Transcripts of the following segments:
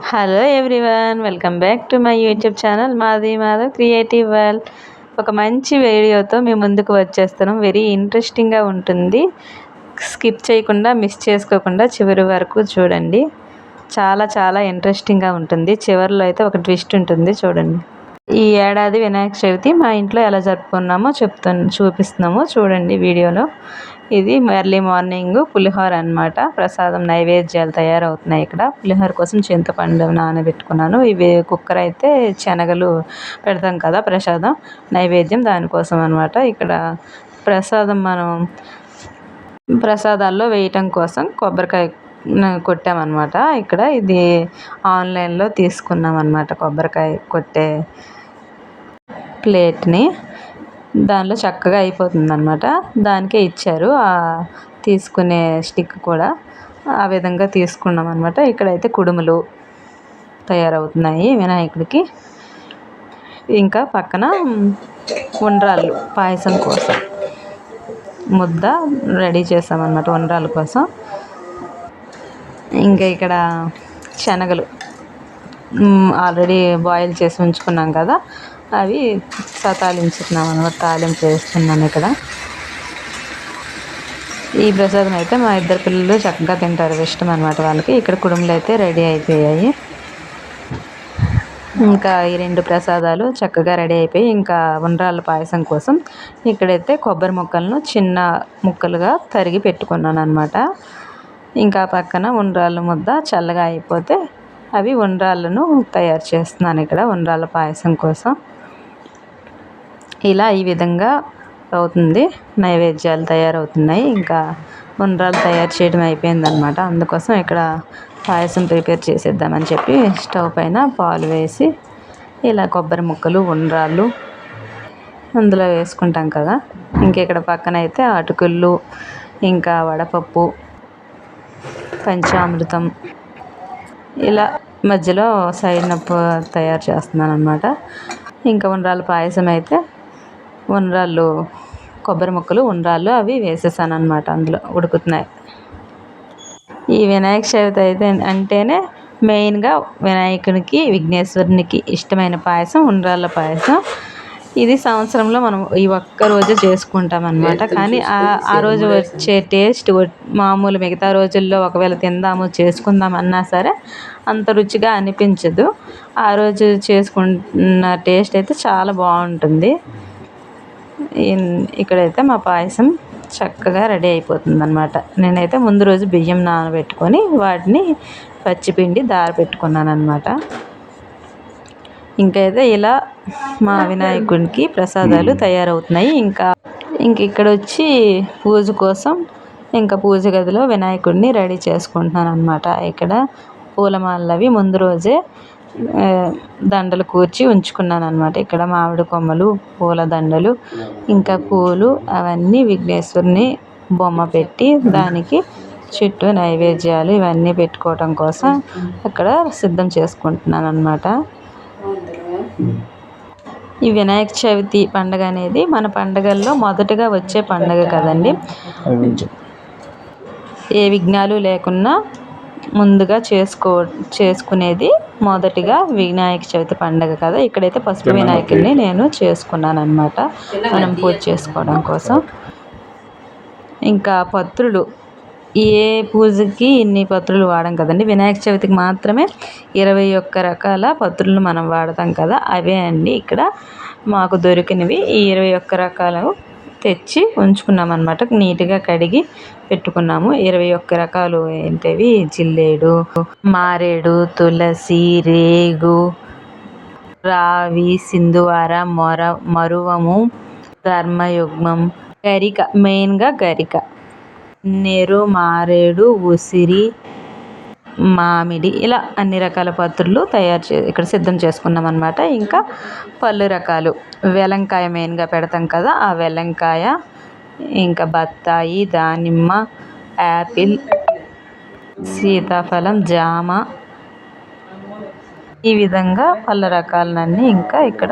Hello everyone, welcome back to my YouTube channel Madhavi Madhav creative world. ఒక మంచి వీడియోతో మేము ముందుకు వచ్చేస్తున్నాం. వెరీ ఇంట్రెస్టింగ్గా ఉంటుంది. స్కిప్ చేయకుండా, మిస్ చేసుకోకుండా చివరి వరకు చూడండి. చాలా చాలా ఇంట్రెస్టింగ్గా ఉంటుంది. చివరిలో అయితే ఒక ట్విస్ట్ ఉంటుంది, చూడండి. ఈ ఏడాది వినాయక చవితి మా ఇంట్లో ఎలా జరుపుకున్నామో చూపిస్తున్నామో చూడండి వీడియోలో. ఇది ఎర్లీ మార్నింగ్ పులిహోర అన్నమాట. ప్రసాదం నైవేద్యాలు తయారవుతున్నాయి. ఇక్కడ పులిహోర కోసం చింతపండు నానబెట్టుకున్నాను. ఇవి కుక్కర్ అయితే శనగలు పెడతాం కదా ప్రసాదం నైవేద్యం, దానికోసం అనమాట. ఇక్కడ మనం ప్రసాదాల్లో వేయటం కోసం కొబ్బరికాయ కొట్టామన్నమాట. ఇక్కడ ఇది ఆన్లైన్లో తీసుకున్నాం అన్నమాట. కొబ్బరికాయ కొట్టే ప్లేట్ని దానిలో చక్కగా అయిపోతుంది అన్నమాట. దానికే ఇచ్చారు తీసుకునే స్టిక్ కూడా. ఆ విధంగా తీసుకున్నాం అన్నమాట. ఇక్కడైతే కుడుములు తయారవుతున్నాయి వినాయకుడికి. ఇంకా పక్కన ఉండ్రాళ్ళు పాయసం కోసం ముద్ద రెడీ చేసామన్నమాట, ఉండ్రాళ్ళ కోసం. ఇంకా ఇక్కడ శనగలు ఆల్రెడీ బాయిల్ చేసి ఉంచుకున్నాం కదా, అవి తాలించుకున్నాం అన్నమాట. తాలింపు వేస్తున్నాను ఇక్కడ. ఈ ప్రసాదం అయితే మా ఇద్దరు పిల్లలు చక్కగా తింటారు, ఇష్టం అనమాట వాళ్ళకి. ఇక్కడ కుడుములు అయితే రెడీ అయిపోయాయి. ఇంకా ఈ రెండు ప్రసాదాలు చక్కగా రెడీ అయిపోయి, ఇంకా ఉండ్రాళ్ళ పాయసం కోసం ఇక్కడైతే కొబ్బరి ముక్కలను చిన్న ముక్కలుగా తరిగి పెట్టుకున్నాను అనమాట. ఇంకా పక్కన ఉండ్రాళ్ళ ముద్ద చల్లగా అయిపోతే అవి ఉండ్రాళ్ళను తయారు చేస్తున్నాను ఇక్కడ ఉండ్రాళ్ళ పాయసం కోసం. ఇలా ఈ విధంగా అవుతుంది. నైవేద్యాలు తయారవుతున్నాయి. ఇంకా ఉండ్రాలు తయారు చేయడం అయిపోయిందనమాట. అందుకోసం ఇక్కడ పాయసం ప్రిపేర్ చేసేద్దామని చెప్పి స్టవ్ పైన పాలు వేసి ఇలా కొబ్బరి ముక్కలు ఉండ్రాళ్ళు అందులో వేసుకుంటాం కదా. ఇక్కడ పక్కన అయితే అటుకులు, ఇంకా వడపప్పు, పంచామృతం ఇలా మధ్యలో సైడ్ నప్పు తయారు చేస్తున్నాను అనమాట. ఇంకా ఉండ్రాళ్ళ పాయసం అయితే ఉండ్రాళ్ళు కొబ్బరి ముక్కలు ఉండ్రాళ్ళు అవి వేసేసాను అనమాట. అందులో ఉడుకుతున్నాయి. ఈ వినాయక చవితి అయితే అంటేనే మెయిన్గా వినాయకునికి విఘ్నేశ్వరునికి ఇష్టమైన పాయసం ఉండ్రాళ్ళ పాయసం. ఇది సంవత్సరంలో మనం ఈ ఒక్కరోజు చేసుకుంటాం అన్నమాట. కానీ ఆ రోజు వచ్చే టేస్ట్ మామూలు మిగతా రోజుల్లో ఒకవేళ తిందాము చేసుకుందాం అన్నా సరే అంత రుచిగా అనిపించదు. ఆ రోజు చేసుకున్న టేస్ట్ అయితే చాలా బాగుంటుంది. ఇక్కడైతే మా పాయసం చక్కగా రెడీ అయిపోతుంది అన్నమాట. నేనైతే ముందు రోజు బియ్యం నానబెట్టుకొని వాటిని పచ్చిపిండి పెట్టుకున్నాను అన్నమాట. ఇంకైతే ఇలా మా వినాయకునికి ప్రసాదాలు తయారవుతున్నాయి. ఇక్కడ వచ్చి పూజ కోసం ఇంకా పూజ గదిలో వినాయకుడిని రెడీ చేసుకుంటున్నాను అన్నమాట. ఇక్కడ పూలమాలలు అవి ముందు రోజే దండలు కూర్చి ఉంచుకున్నాను అన్నమాట. ఇక్కడ మామిడి కొమ్మలు, పూల దండలు, ఇంకా పూలు అవన్నీ విఘ్నేశ్వరుని బొమ్మ పెట్టి దానికి చుట్టూ నైవేద్యాలు ఇవన్నీ పెట్టుకోవటం కోసం అక్కడ సిద్ధం చేసుకుంటున్నాను అన్నమాట. ఈ వినాయక చవితి పండుగ అనేది మన పండుగల్లో మొదటగా వచ్చే పండుగ కదండి. ఏ విఘ్నాలు లేకున్నా ముందుగా చేసుకునేది మొదటిగా వినాయక చవితి పండుగ కదా. ఇక్కడైతే పసుపు వినాయకుడిని నేను చేసుకున్నాను అన్నమాట, మనం పూజ చేసుకోవడం కోసం. ఇంకా పత్రులు ఏ పూజకి ఇన్ని పత్రులు వాడం కదండి. వినాయక చవితికి మాత్రమే 21 రకాల పత్రులను మనం వాడతాం కదా, అవే అండి ఇక్కడ మాకు దొరికినవి. ఈ 21 రకాలు తెచ్చి ఉంచుకున్నాం అన్నమాట. నీట్గా కడిగి పెట్టుకున్నాము. 21 రకాలు ఏంటివి? జిల్లేడు, మారేడు, తులసి, రేగు, రావి, సింధువార, మరువము, ధర్మయుగ్మం, గరిక, మెయిన్గా గరిక, నెరు, మారేడు, ఉసిరి, మామిడి, ఇలా అన్ని రకాల పత్రులు ఇక్కడ సిద్ధం చేసుకున్నాం అన్నమాట. ఇంకా పళ్ళు రకాలు, వెలంకాయ మెయిన్గా పెడతాం కదా, ఆ వెలంకాయ, ఇంకా బత్తాయి, దానిమ్మ, యాపిల్, సీతాఫలం, జామ, ఈ విధంగా పళ్ళ రకాలన్నీ ఇంకా ఇక్కడ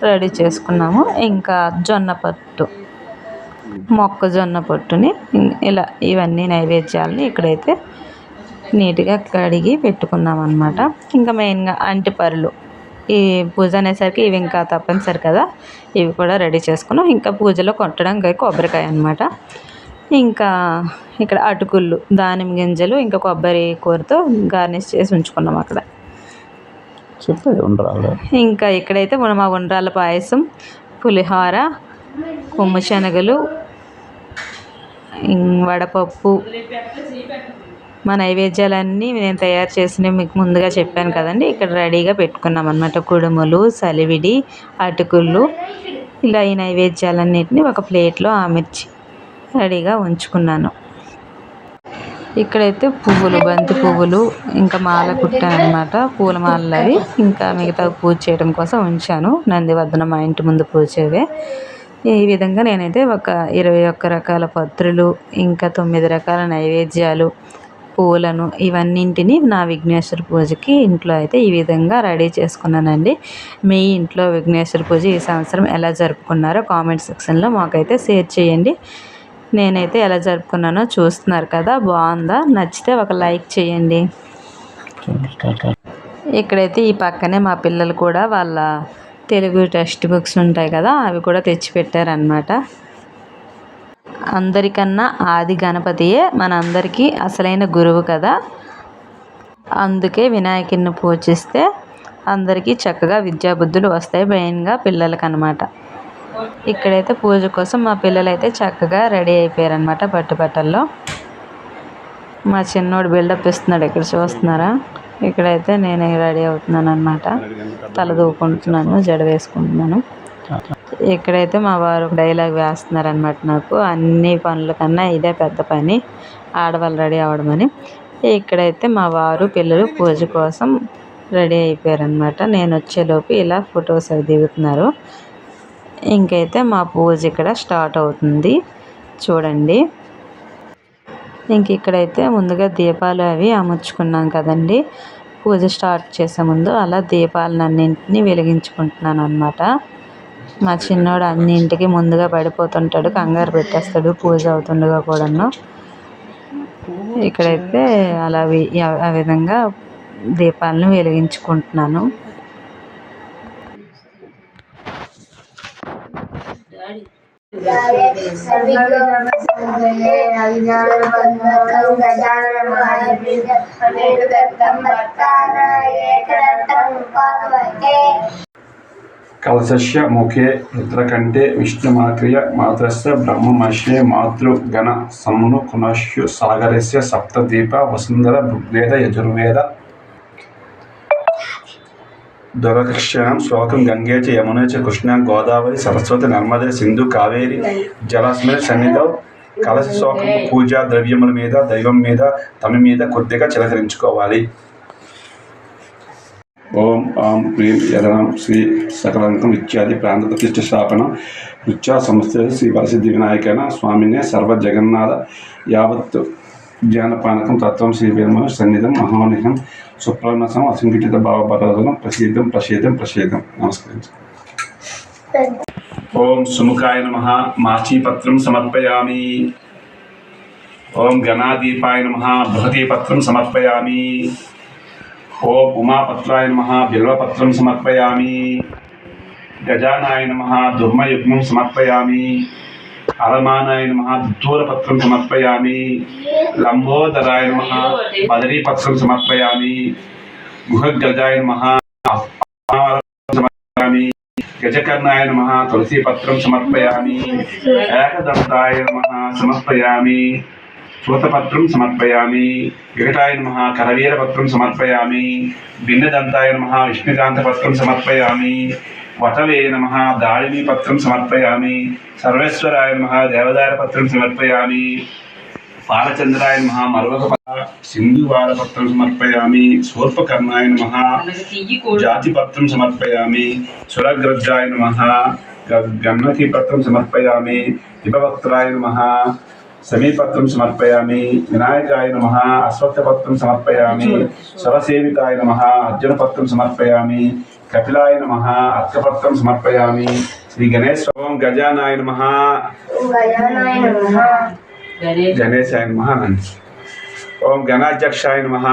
రెడీ చేసుకున్నాము. ఇంకా జొన్న పొట్టు, మొక్కజొన్న పొట్టుని ఇలా ఇవన్నీ నైవేద్యాలని ఇక్కడైతే నీట్గా కడిగి పెట్టుకున్నాం అన్నమాట. ఇంకా మెయిన్గా అంటిపరులు ఈ పూజ అనేసరికి ఇవి ఇంకా తప్పనిసరి కదా, ఇవి కూడా రెడీ చేసుకున్నాం. ఇంకా పూజలో కొట్టడానికి కొబ్బరికాయ అన్నమాట. ఇంకా ఇక్కడ అటుకులు, దానిమ్మ గింజలు, ఇంకా కొబ్బరి కూరతో గార్నిష్ చేసి ఉంచుకున్నాం అక్కడ. ఇంకా ఇక్కడైతే మా ఉండ్రాళ్ళ పాయసం, పులిహోర, కొమ్ము శనగలు, వడపప్పు, మా నైవేద్యాలన్నీ నేను తయారు చేసినవి మీకు ముందుగా చెప్పాను కదండి. ఇక్కడ రెడీగా పెట్టుకున్నాం అన్నమాట. కుడుములు, సలివిడి, అటుకులు, ఇలా ఈ నైవేద్యాలన్నిటిని ఒక ప్లేట్లో ఆమిర్చి రెడీగా ఉంచుకున్నాను. ఇక్కడైతే పువ్వులు, బంతి పువ్వులు, ఇంకా మాల కుట్టాను అన్నమాట. పూల మాలలు అవి ఇంకా మిగతా పూజ చేయడం కోసం ఉంచాను. నందివర్ధనం మా ఇంటి ముందు పూజవే. ఈ విధంగా నేనైతే ఒక 21 రకాల పత్రులు, ఇంకా 9 రకాల నైవేద్యాలు, పూలను, ఇవన్నింటినీ నా విఘ్నేశ్వర పూజకి ఇంట్లో అయితే ఈ విధంగా రెడీ చేసుకున్నానండి. మీ ఇంట్లో విఘ్నేశ్వర పూజ ఈ సంవత్సరం ఎలా జరుపుకున్నారో కామెంట్ సెక్షన్లో మాకైతే షేర్ చేయండి. నేనైతే ఎలా జరుపుకున్నానో చూస్తున్నారు కదా. బాగుందా? నచ్చితే ఒక లైక్ చేయండి. ఇక్కడైతే ఈ పక్కనే మా పిల్లలు కూడా వాళ్ళ తెలుగు టెక్స్ట్ బుక్స్ ఉంటాయి కదా, అవి కూడా తెచ్చిపెట్టారనమాట. అందరికన్నా ఆది గణపతియే మనందరికీ అసలైన గురువు కదా. అందుకే వినాయకుడిని పూజిస్తే అందరికీ చక్కగా విద్యాబుద్ధులు వస్తాయి, మెయిన్గా పిల్లలకి అన్నమాట. ఇక్కడైతే పూజ కోసం మా పిల్లలైతే చక్కగా రెడీ అయిపోయారనమాట పట్టుబట్టల్లో. మా చిన్నోడు బిల్డప్ ఇస్తున్నాడు, ఇక్కడ చూస్తున్నారా. ఇక్కడైతే నేను రెడీ అవుతున్నాను అనమాట. తల దూకుంటున్నాను, జడ వేసుకుంటున్నాను. ఇక్కడైతే మా వారు డైలాగ్ వేస్తున్నారనమాట. నాకు అన్ని పనుల కన్నా ఇదే పెద్ద పని, ఆడవాళ్ళు రెడీ అవ్వడమని. ఇక్కడైతే మా వారు పిల్లలు పూజ కోసం రెడీ అయిపోయారనమాట. నేను వచ్చేలోపు ఇలా ఫొటోస్ అవి దిగుతున్నారు. ఇంకైతే మా పూజ ఇక్కడ స్టార్ట్ అవుతుంది చూడండి. ఇంక ఇక్కడైతే ముందుగా దీపాలు అవి అమర్చుకున్నాం కదండి పూజ స్టార్ట్ చేసే ముందు. అలా దీపాలన్నింటినీ వెలిగించుకుంటున్నాను అనమాట. మా చిన్నోడు అన్నింటికి ముందుగా పడిపోతుంటాడు, కంగారు పెట్టేస్తాడు పూజ అవుతుండగా కూడాను. ఇక్కడైతే అలా ఆ విధంగా దీపాలను వెలిగించుకుంటున్నాను. కలశస్య ముఖే రుద్రకంఠే విష్ణుమాక్రియ మాతృస్య బ్రహ్మమశ్యే మాతృగణ సమ్ను కునశ్యు సాగరస్య సప్తదీప వసుంధర ఋగ్వేద యజుర్వేద దురక్షణం శ్లోకం గంగే చ యమునే చ కృష్ణ గోదావరి సరస్వతి నర్మదే సింధు కావేరి జలస్మిన్ సన్నిధౌ కలశ శ్లోకం పూజా ద్రవ్యముల మీద, దైవం మీద, తమ మీద కొద్దిగా చిలకరించుకోవాలి. ఓం ఆం హ్రీం యదనం శ్రీ సకలంకం ఇత్యాది ప్రాంత ప్రతిష్ఠ స్థాపన నృత్య సంస్థ శ్రీ వరసిద్ధి వినాయకన స్వామినే సర్వ జగన్నాథ యావత్ జ్ఞానపానకం తత్వం శ్రీ వేమ సన్నిధం మహానిహం సుప్రన్నసం అసంఘటిత భావపరదనం ప్రసేదం. నమస్కరించండి. ఓం సుముఖాయ నమః మాచీపత్రం సమర్పయామి. ఓం గణాదీపాయ నమః బృహదీపత్రం సమర్పయామి. ఓం ఉమాపత్రాయ నమః బిల్వపత్రం సమర్పయామి. గజానాయ నమః దుర్మయుగ్మం సమర్పయామి. అలమానాయ నమః దుత్తూరపత్రం సమర్పయామి. లంబోదరాయ నమః బదరీపత్రం సమర్పయామి. గుహగజాయ నమః సమర్పయామి. గజకర్ణాయ నమః తులసీపత్రం సమర్పయామి. ఏకదంతాయ నమః సమర్పయామి. చూతపత్రం సమర్పయామి. వికటాయ నమః కరవీరపత్రం సమర్పయామి. భిన్నదంతాయ నమః విష్ణుకాంతపత్రం సమర్పయామి. వటవే నమః దాళిమీపత్రం సమర్పయామి. సర్వేశ్వరాయ నమః దేవదారపత్రం సమర్పయామి. పాలచంద్రాయ నమః మరవక సింధువారపత్రం సమర్పయామి. శూర్పకర్ణాయ నమః జాతిపత్రం సమర్పయామి. సురగ్రద్రాయ నమః గన్నతిపత్రం సమర్పయామి. విభవక్త్రాయ నమః సమీపత్రం సమర్పయామి. వినాయకాయ నమః అశ్వత్థపత్రం సమర్పయామి. స్వరసేవికాయ నమః అర్జునపత్రం సమర్పయామి. కపిలాయ నమః అర్కపత్రం సమర్పయామి. శ్రీ గణేశ ఓం గజానాయ నమః గణేశాయ నమః. ఓం గణాధ్యక్షాయ నమః.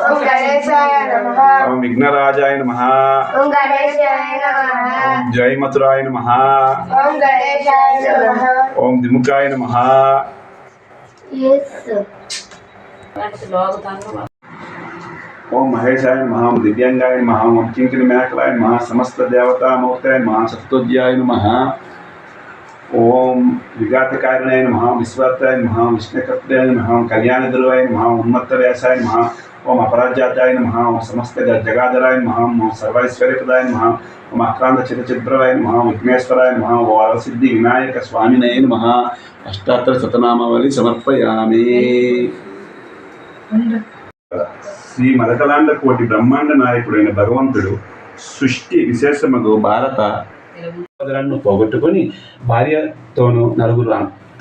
ఓం గణేశాయ నమః. ఓం విఘ్నరాజాయ నమః. ఓం గణేశాయ నమః. ఓం జయమతురాయ నమః. ఓం గణేశాయ నమః. ఓం దిముఖాయ నమః. ఓం మహేశాయ నమః. ఓం దివ్యాంగాయ నమః. ఓం కింకిణి మేకలాయ నమః. సమస్త దేవతామూర్తయ నమః. సప్తోద్యాయ నమః. ఓం విఘాతకారిణాయ నమః. విశ్వాత్రాయ నమః. విష్ణుకర్తాయ నమః. కళ్యాణదుర్వాయ నమః. ఉన్మత్తవ్యాసాయ నమః. ఓం అపరాజ్యాతాయ నమః. ఓం సమస్త జగాధరాయ నమః. ఓం సర్వైశ్వర్యపదాయ నమః. ఓం అక్రాంత చిరచిద్రవాయ నమః. వజ్ఞేశ్వరాయ నమః. ఓ వరసిద్ధి వినాయక స్వామినే నమః. అష్టాత్తర శతనామావళి సమర్పయామి. శ్రీ మదకలాండ కోటి బ్రహ్మాండ నాయకుడైన భగవంతుడు సృష్టి విశేషముగు భారత పోగొట్టుకొని భార్యతోనూ నలుగురు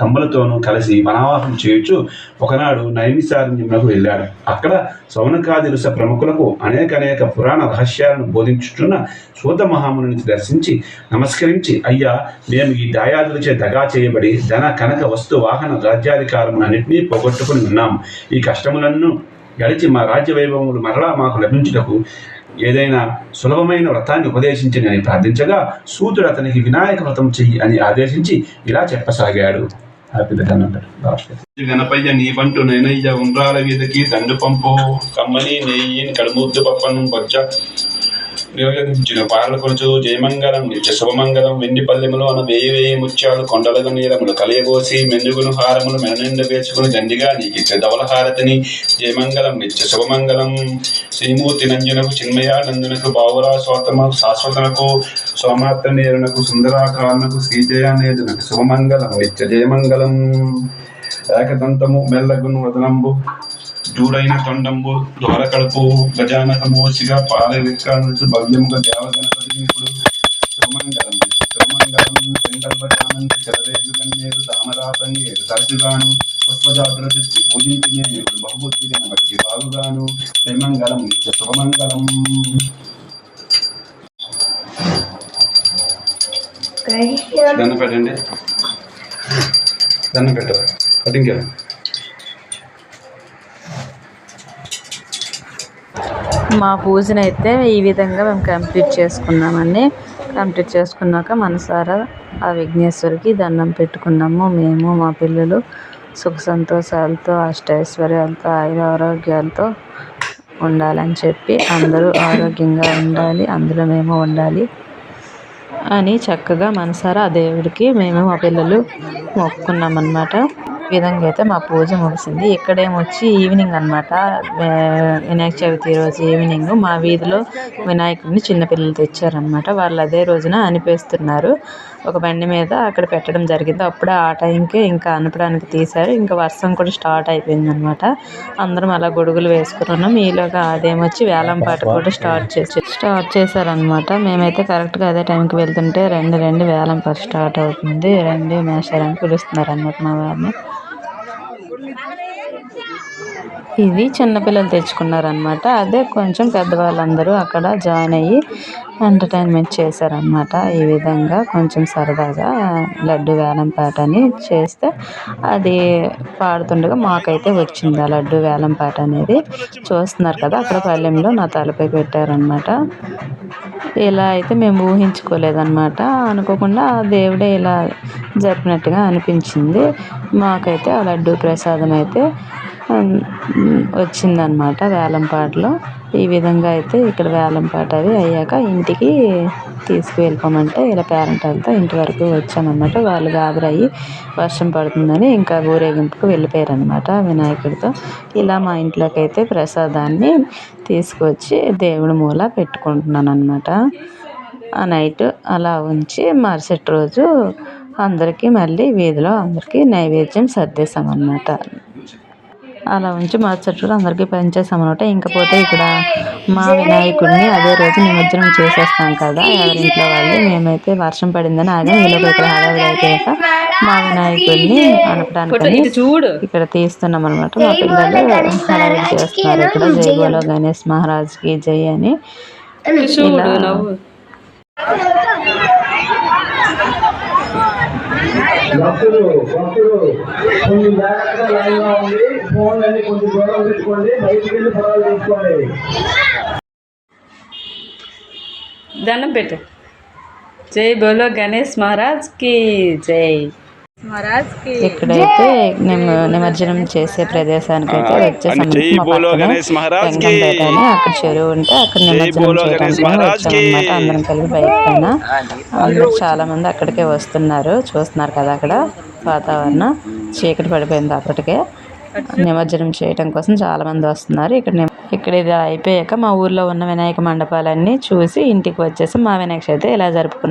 తమ్ములతోనూ కలిసి వనవాసం చేయొచ్చు ఒకనాడు నైమిసారణ్యములకు వెళ్ళాడు. అక్కడ సౌనకాది ఋష ప్రముఖులకు అనేక పురాణ రహస్యాలను బోధించుతున్న సూత మహాముని దర్శించి నమస్కరించి, అయ్యా, మేము ఈ దాయాదులచే దగా చేయబడి ధన కనక వస్తు వాహన రాజ్యాధికారములన్నింటినీ పోగొట్టుకుని ఉన్నాము. ఈ కష్టములను గడిచి మా రాజ్య వైభవములు మరలా మాకు లభించుటకు ఏదైనా సులభమైన వ్రతాన్ని ఉపదేశించని అని ప్రార్థించగా సూతుడు అతనికి వినాయక వ్రతం చెయ్యి అని ఆదేశించి ఇలా చెప్పసాగాడు. గణపయ్య నీ పంటు నేనయ్య ఉండ్రాల వీధకి తండ్రి పంపు కమ్మని నెయ్యిని కడుముద్దు పప్పను బొజ్జ నివేదించిన పాలన కొలుచు జయమంగళం నిత్య శుభమంగళం వెండి పల్లెములు అను వేయి ముత్యాలు కొండలకు నీరములు కలియబోసి మెండుగును హారములు మెననిండ వేసుకుని దండిగా నీకు ధవల హారతిని జయమంగళం నిత్య శుభమంగళం శ్రీమూర్తి నంజనకు చిన్మయానందునకు బావురా శాశ్వతనకు సోమాత్ర నేరునకు సుందరాకారణకు శ్రీజయానేదునకు శుభమంగళం నిత్య జయమంగళం ఏకదంతము మెల్లగును వదనంబు దూడైన తొండంబు దోరకడుపు గజానకమోచిగా పాలవిక్రాంతి భవ్యముగా దేవగణపతినిపుడు శుభమంగళం శుభమంగళం సంకల్పజానంతి చలరేగు గన్నేరు తామరాతంగేరు తరచుగాను పుష్పజాతుల తెచ్చి పూజించి నేను బహుబుద్ధి గణపతికి బాగుగాను శ్రీమంగళం నిత్య శుభమంగళం. దండం పెట్టండి. దండం పెట్ట కటింగ్. మా పూజను అయితే ఈ విధంగా మేము కంప్లీట్ చేసుకున్నాక మనసారా ఆ విఘ్నేశ్వరికి దండం పెట్టుకున్నాము. మేము మా పిల్లలు సుఖ సంతోషాలతో అష్టైశ్వర్యాలతో ఆరోగ్యాలతో ఉండాలని చెప్పి అందరూ ఆరోగ్యంగా ఉండాలి, అందులో మేము ఉండాలి అని చక్కగా మనసారా ఆ దేవుడికి మేము మా పిల్లలు మొక్కుకున్నాం అన్నమాట. ఈ విధంగా అయితే మా పూజ ముగిసింది. ఇక్కడేమొచ్చి ఈవినింగ్ అనమాట, వినాయక చవితి రోజు ఈవినింగ్ మా వీధిలో వినాయకుడిని చిన్నపిల్లలు తెచ్చారనమాట. వాళ్ళు అదే రోజున అనిపేస్తున్నారు. ఒక బండి మీద అక్కడ పెట్టడం జరిగింది. అప్పుడే ఆ టైంకి ఇంకా అనపడానికి తీశారు. ఇంకా వర్షం కూడా స్టార్ట్ అయిపోయింది అనమాట. అందరం అలా గొడుగులు వేసుకున్నాం. ఈలోగా అదేమొచ్చి వేలం పాట కూడా స్టార్ట్ చేశారనమాట. మేమైతే కరెక్ట్గా అదే టైంకి వెళ్తుంటే రెండు వేలం పాట స్టార్ట్ అవుతుంది. రండి మేషారని పిలుస్తున్నారు అనమాట మా వారిని. ఇది చిన్నపిల్లలు తెచ్చుకున్నారనమాట. అదే కొంచెం పెద్దవాళ్ళందరూ అక్కడ జాయిన్ అయ్యి ఎంటర్టైన్మెంట్ చేశారనమాట. ఈ విధంగా కొంచెం సరదాగా లడ్డు వేలం పాట అని చేస్తే అది పాడుతుండగా మాకైతే వచ్చింది ఆ లడ్డు వేలం పాట అనేది. చూస్తున్నారు కదా, అక్కడ పల్లెంలో నా తలపై పెట్టారనమాట. ఇలా అయితే మేము ఊహించుకోలేదన్నమాట. అనుకోకుండా దేవుడే ఇలా జరిపినట్టుగా అనిపించింది. మాకైతే ఆ లడ్డు ప్రసాదం అయితే వచ్చిందనమాట వేలం పాటలో. ఈ విధంగా అయితే ఇక్కడ వేలం పాట అవి అయ్యాక ఇంటికి తీసుకువెళ్ళిపోమంటే ఇలా పేరెంటాలతో ఇంటి వరకు వచ్చామన్నమాట. వాళ్ళు గాబరయ్యి వర్షం పడుతుందని ఇంకా ఊరేగింపుకు వెళ్ళిపోయారనమాట వినాయకుడితో. ఇలా మా ఇంట్లోకి అయితే ప్రసాదాన్ని తీసుకొచ్చి దేవుడి మూల పెట్టుకుంటున్నాను అనమాట. ఆ నైట్ అలా ఉంచి మరుసటి రోజు అందరికీ మళ్ళీ వీధిలో అందరికీ నైవేద్యం సర్దేశామన్నమాట. అలా ఉంచి మరుసటి రోజు అందరికీ పంచేసామన్నమాట. ఇంకపోతే ఇక్కడ మా వినాయకుడిని అదే రోజు నిమజ్జనం చేసేస్తాం కదా ఎవరింట్లో వాళ్ళు. మేమైతే వర్షం పడిందని ఆగాం. ఈలోపు ఇక్కడ హడావిడి అయిపోయాక మా వినాయకుడిని అనపడానికని ఇక్కడ తీస్తున్నాం అనమాట. మా పిల్లలు హడావిడి చేస్తున్నారు ఇక్కడ. జై బోలో గణేష్ మహారాజ్కి జై అని ఇలా భక్తులు కొంచెం జాగ్రత్తగా లైన్గా ఉండి ఫోన్లన్నీ కొంచెం దూరం పెట్టుకోండి, బయటికి వెళ్ళి పడవలు తీసుకోండి. దండం పెట్టు. జై బోలో గణేష్ మహారాజ్ కి జై. ఇక్కడైతే నిమజ్జనం చేసే ప్రదేశానికి అయితే వచ్చేసాము. వెంగంపేట అని అక్కడ చెరువు ఉంటే అక్కడ నిమజ్జనం చేయడానికి వచ్చామన్నమాట. అందరం కలిసి బైక్ పైన అందరూ చాలా మంది అక్కడికే వస్తున్నారు. చూస్తున్నారు కదా అక్కడ వాతావరణం చీకటి పడిపోయింది. అప్పటికే నిమజ్జనం చేయడం కోసం చాలా మంది వస్తున్నారు. ఇక్కడ ఇది అయిపోయాక మా ఊర్లో ఉన్న వినాయక మండపాలన్నీ చూసి ఇంటికి వచ్చేసి మా వినాయక చవితి ఇలా జరుపుకున్నాం.